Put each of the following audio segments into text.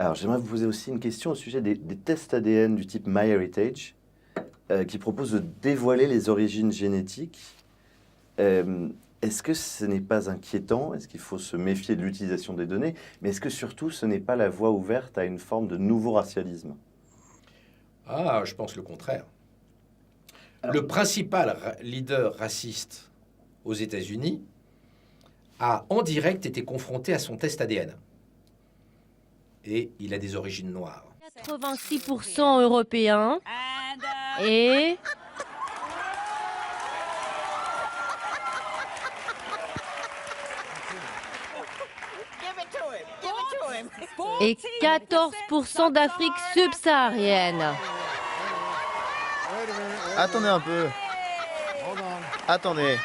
Alors, j'aimerais vous poser aussi une question au sujet des tests ADN du type MyHeritage, qui proposent de dévoiler les origines génétiques. Euh, Est-ce que ce n'est pas inquiétant? Est-ce qu'il faut se méfier de l'utilisation des données? Mais est-ce que surtout ce n'est pas la voie ouverte à une forme de nouveau racialisme? Ah, je pense le contraire. Alors- Le principal leader raciste aux États-Unis a en direct été confronté à son test ADN. Et il a des origines noires. 86% européens et et 14% d'Afrique subsaharienne. Attendez un peu. Attendez.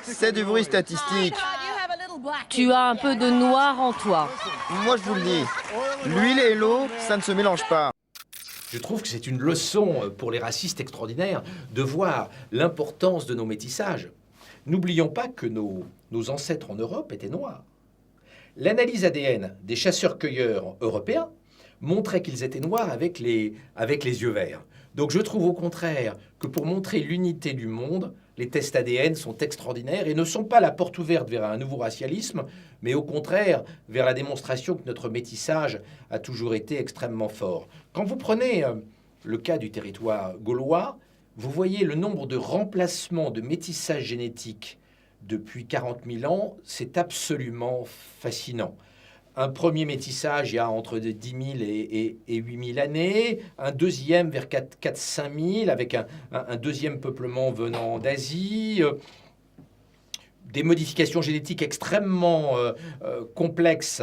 C'est du bruit statistique. Tu as un peu de noir en toi. Moi, je vous le dis. L'huile et l'eau, ça ne se mélange pas. Je trouve que c'est une leçon pour les racistes extraordinaires de voir l'importance de nos métissages. N'oublions pas que nos ancêtres en Europe étaient noirs. L'analyse ADN des chasseurs-cueilleurs européens montrait qu'ils étaient noirs avec les yeux verts. Donc je trouve au contraire que pour montrer l'unité du monde, les tests ADN sont extraordinaires et ne sont pas la porte ouverte vers un nouveau racialisme, mais au contraire vers la démonstration que notre métissage a toujours été extrêmement fort. Quand vous prenez le cas du territoire gaulois, vous voyez le nombre de remplacements de métissage génétique depuis 40 000 ans, c'est absolument fascinant. Un premier métissage il y a entre 10 000 et 8 000 années, un deuxième vers 4-5 000 avec un deuxième peuplement venant d'Asie, des modifications génétiques extrêmement complexes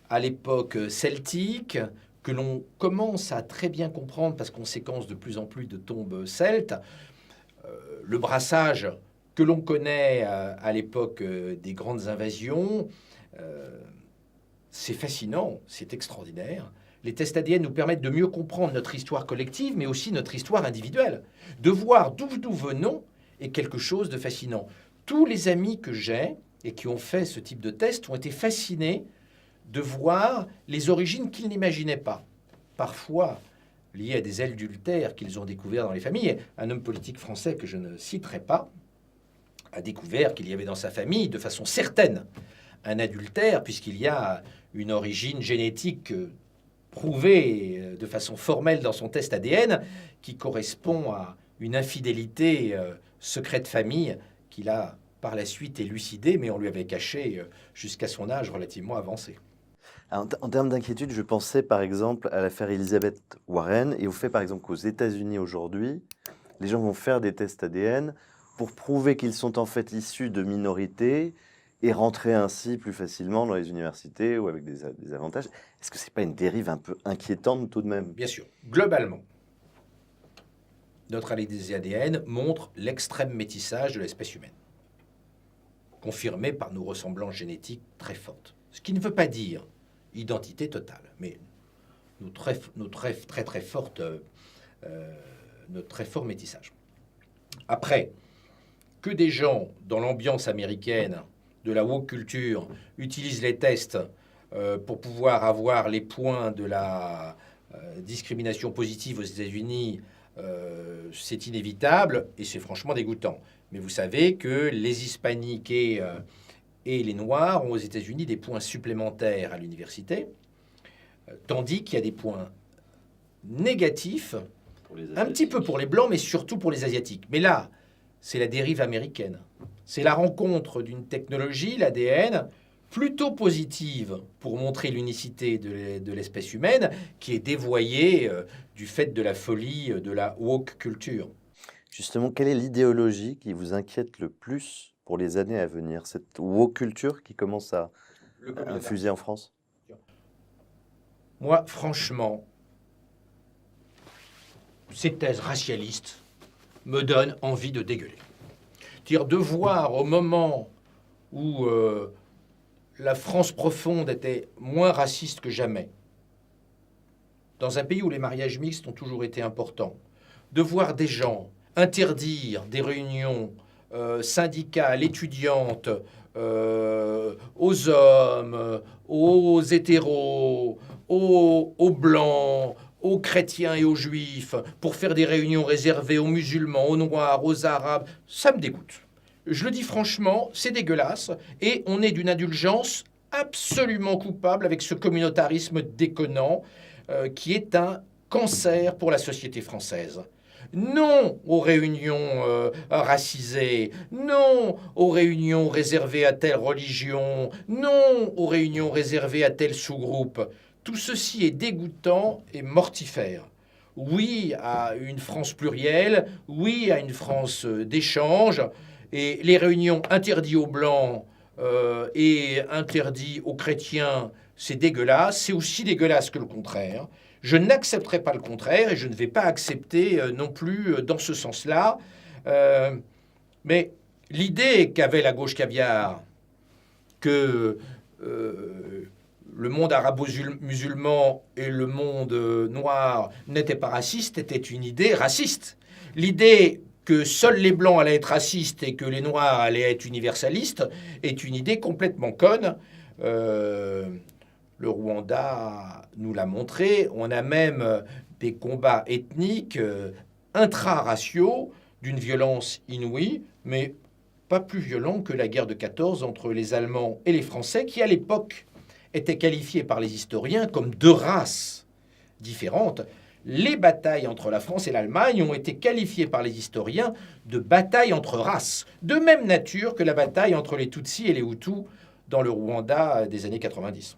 à l'époque celtique, que l'on commence à très bien comprendre parce qu'on séquence de plus en plus de tombes celtes, le brassage que l'on connaît à l'époque des grandes invasions, c'est fascinant, c'est extraordinaire. Les tests ADN nous permettent de mieux comprendre notre histoire collective, mais aussi notre histoire individuelle. De voir d'où nous venons est quelque chose de fascinant. Tous les amis que j'ai et qui ont fait ce type de test ont été fascinés de voir les origines qu'ils n'imaginaient pas. Parfois liées à des adultères qu'ils ont découverts dans les familles. Un homme politique français que je ne citerai pas a découvert qu'il y avait dans sa famille, de façon certaine, un adultère, puisqu'il y a une origine génétique prouvée de façon formelle dans son test ADN, qui correspond à une infidélité secrète de famille qu'il a par la suite élucidée, mais on lui avait caché jusqu'à son âge relativement avancé. Alors, en termes d'inquiétude, je pensais par exemple à l'affaire Elizabeth Warren et au fait par exemple qu'aux États-Unis aujourd'hui, les gens vont faire des tests ADN pour prouver qu'ils sont en fait issus de minorités et rentrer ainsi plus facilement dans les universités ou avec des avantages. Est-ce que c'est pas une dérive un peu inquiétante tout de même? Bien sûr, globalement, notre analyse ADN montre l'extrême métissage de l'espèce humaine, confirmé par nos ressemblances génétiques très fortes. Ce qui ne veut pas dire identité totale, mais notre très fort métissage. Après, que des gens dans l'ambiance américaine de la woke culture utilisent les tests pour pouvoir avoir les points de la discrimination positive aux États-Unis, c'est inévitable et c'est franchement dégoûtant. Mais vous savez que les hispaniques et les noirs ont aux États-Unis des points supplémentaires à l'université, tandis qu'il y a des points négatifs, un petit peu pour les blancs, mais surtout pour les asiatiques. Mais là, c'est la dérive américaine. C'est la rencontre d'une technologie, l'ADN, plutôt positive pour montrer l'unicité de l'espèce humaine, qui est dévoyée du fait de la folie de la woke culture. Justement, quelle est l'idéologie qui vous inquiète le plus pour les années à venir? Cette woke culture qui commence à infuser en France? Moi, franchement, ces thèses racialistes me donnent envie de dégueuler. C'est-à-dire de voir au moment où la France profonde était moins raciste que jamais, dans un pays où les mariages mixtes ont toujours été importants, de voir des gens interdire des réunions syndicale, étudiante, aux hommes, aux hétéros, aux blancs, aux chrétiens et aux juifs, pour faire des réunions réservées aux musulmans, aux noirs, aux arabes, ça me dégoûte. Je le dis franchement, c'est dégueulasse, et on est d'une indulgence absolument coupable avec ce communautarisme déconnant qui est un cancer pour la société française. Non aux réunions racisées, non aux réunions réservées à telle religion, non aux réunions réservées à tel sous-groupe. Tout ceci est dégoûtant et mortifère. Oui à une France plurielle, oui à une France d'échange, et les réunions interdites aux Blancs et interdites aux chrétiens, c'est dégueulasse, c'est aussi dégueulasse que le contraire. Je n'accepterai pas le contraire et je ne vais pas accepter non plus dans ce sens-là. Mais l'idée qu'avait la gauche caviar, que le monde arabo-musulman et le monde noir n'étaient pas racistes était une idée raciste. L'idée que seuls les Blancs allaient être racistes et que les Noirs allaient être universalistes est une idée complètement conne. Le Rwanda nous l'a montré. On a même des combats ethniques intra-raciaux d'une violence inouïe, mais pas plus violents que la guerre de 14 entre les Allemands et les Français, qui à l'époque étaient qualifiés par les historiens comme deux races différentes. Les batailles entre la France et l'Allemagne ont été qualifiées par les historiens de batailles entre races, de même nature que la bataille entre les Tutsis et les Hutus dans le Rwanda des années 90.